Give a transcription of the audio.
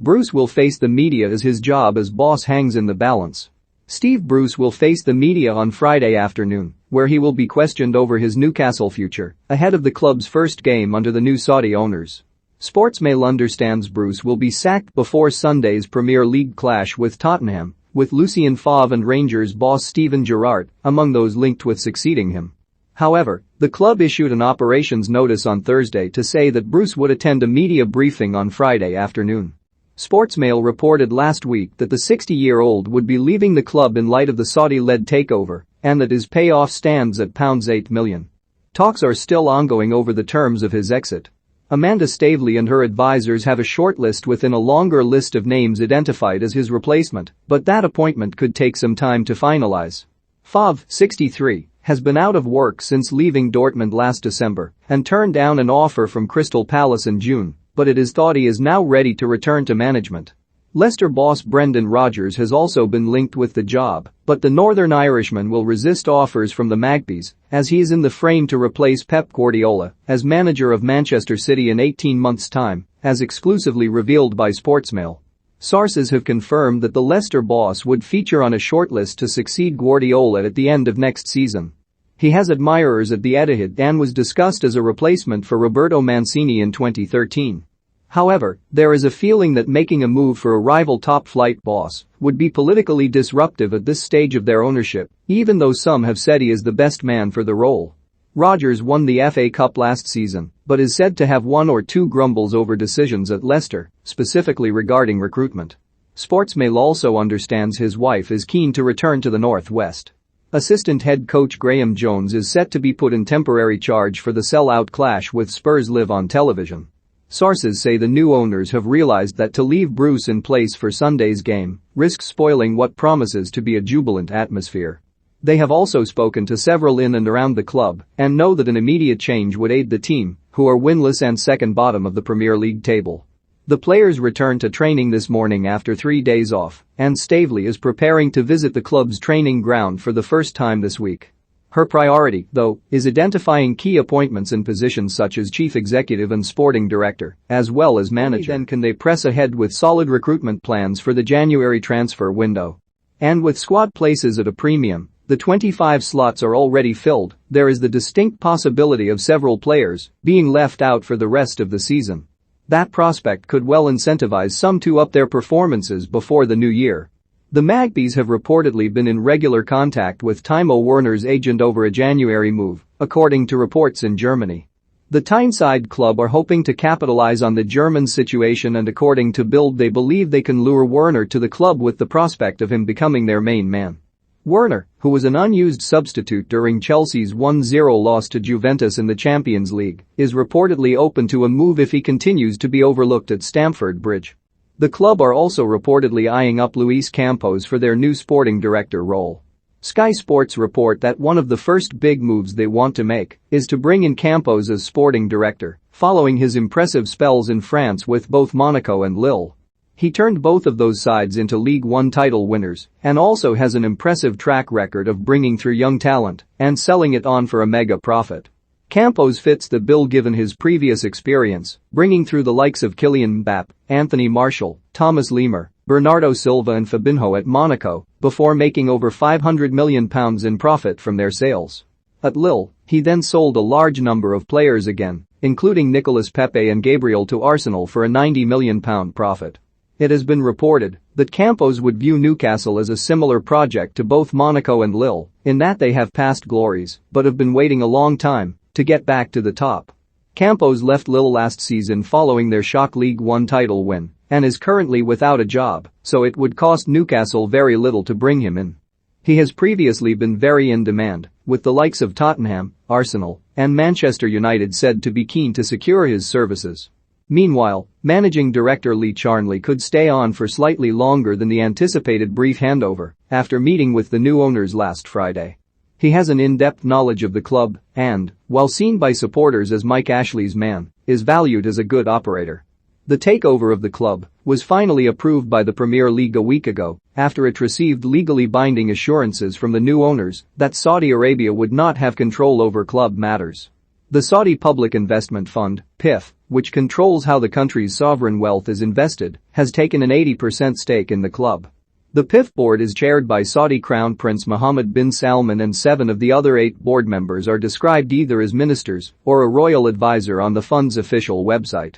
Bruce will face the media as his job as boss hangs in the balance. Steve Bruce will face the media on Friday afternoon, where he will be questioned over his Newcastle future, ahead of the club's first game under the new Saudi owners. Sportsmail understands Bruce will be sacked before Sunday's Premier League clash with Tottenham, with Lucien Favre and Rangers boss Steven Gerrard among those linked with succeeding him. However, the club issued an operations notice on Thursday to say that Bruce would attend a media briefing on Friday afternoon. Sportsmail reported last week that the 60-year-old would be leaving the club in light of the Saudi-led takeover and that his payoff stands at £8 million. Talks are still ongoing over the terms of his exit. Amanda Staveley and her advisors have a shortlist within a longer list of names identified as his replacement, but that appointment could take some time to finalize. Favre, 63, has been out of work since leaving Dortmund last December and turned down an offer from Crystal Palace in June, but it is thought he is now ready to return to management. Leicester boss Brendan Rodgers has also been linked with the job, but the Northern Irishman will resist offers from the Magpies as he is in the frame to replace Pep Guardiola as manager of Manchester City in 18 months' time, as exclusively revealed by Sportsmail. Sources have confirmed that the Leicester boss would feature on a shortlist to succeed Guardiola at the end of next season. He has admirers at the Etihad and was discussed as a replacement for Roberto Mancini in 2013. However, there is a feeling that making a move for a rival top-flight boss would be politically disruptive at this stage of their ownership, even though some have said he is the best man for the role. Rodgers won the FA Cup last season, but is said to have one or two grumbles over decisions at Leicester, specifically regarding recruitment. Sportsmail also understands his wife is keen to return to the Northwest. Assistant head coach Graham Jones is set to be put in temporary charge for the sell-out clash with Spurs live on television. Sources say the new owners have realized that to leave Bruce in place for Sunday's game risks spoiling what promises to be a jubilant atmosphere. They have also spoken to several in and around the club and know that an immediate change would aid the team, who are winless and second bottom of the Premier League table. The players returned to training this morning after 3 days off, and Staveley is preparing to visit the club's training ground for the first time this week. Her priority, though, is identifying key appointments in positions such as chief executive and sporting director, as well as manager. Then can they press ahead with solid recruitment plans for the January transfer window? And with squad places at a premium, the 25 slots are already filled, there is the distinct possibility of several players being left out for the rest of the season. That prospect could well incentivize some to up their performances before the new year. The Magpies have reportedly been in regular contact with Timo Werner's agent over a January move, according to reports in Germany. The Tyneside club are hoping to capitalize on the German situation, and according to Bild they believe they can lure Werner to the club with the prospect of him becoming their main man. Werner, who was an unused substitute during Chelsea's 1-0 loss to Juventus in the Champions League, is reportedly open to a move if he continues to be overlooked at Stamford Bridge. The club are also reportedly eyeing up Luis Campos for their new sporting director role. Sky Sports report that one of the first big moves they want to make is to bring in Campos as sporting director, following his impressive spells in France with both Monaco and Lille. He turned both of those sides into League One title winners and also has an impressive track record of bringing through young talent and selling it on for a mega profit. Campos fits the bill given his previous experience, bringing through the likes of Kylian Mbappé, Anthony Martial, Thomas Lemar, Bernardo Silva and Fabinho at Monaco, before making over £500 million in profit from their sales. At Lille, he then sold a large number of players again, including Nicolas Pepe and Gabriel to Arsenal for a £90 million profit. It has been reported that Campos would view Newcastle as a similar project to both Monaco and Lille, in that they have past glories but have been waiting a long time to get back to the top. Campos left Lille last season following their shock League One title win and is currently without a job, so it would cost Newcastle very little to bring him in. He has previously been very in demand, with the likes of Tottenham, Arsenal, and Manchester United said to be keen to secure his services. Meanwhile, managing director Lee Charnley could stay on for slightly longer than the anticipated brief handover after meeting with the new owners last Friday. He has an in-depth knowledge of the club and, while seen by supporters as Mike Ashley's man, is valued as a good operator. The takeover of the club was finally approved by the Premier League a week ago after it received legally binding assurances from the new owners that Saudi Arabia would not have control over club matters. The Saudi Public Investment Fund, PIF, which controls how the country's sovereign wealth is invested, has taken an 80% stake in the club. The PIF board is chaired by Saudi Crown Prince Mohammed bin Salman, and 7 of the other 8 board members are described either as ministers or a royal advisor on the fund's official website.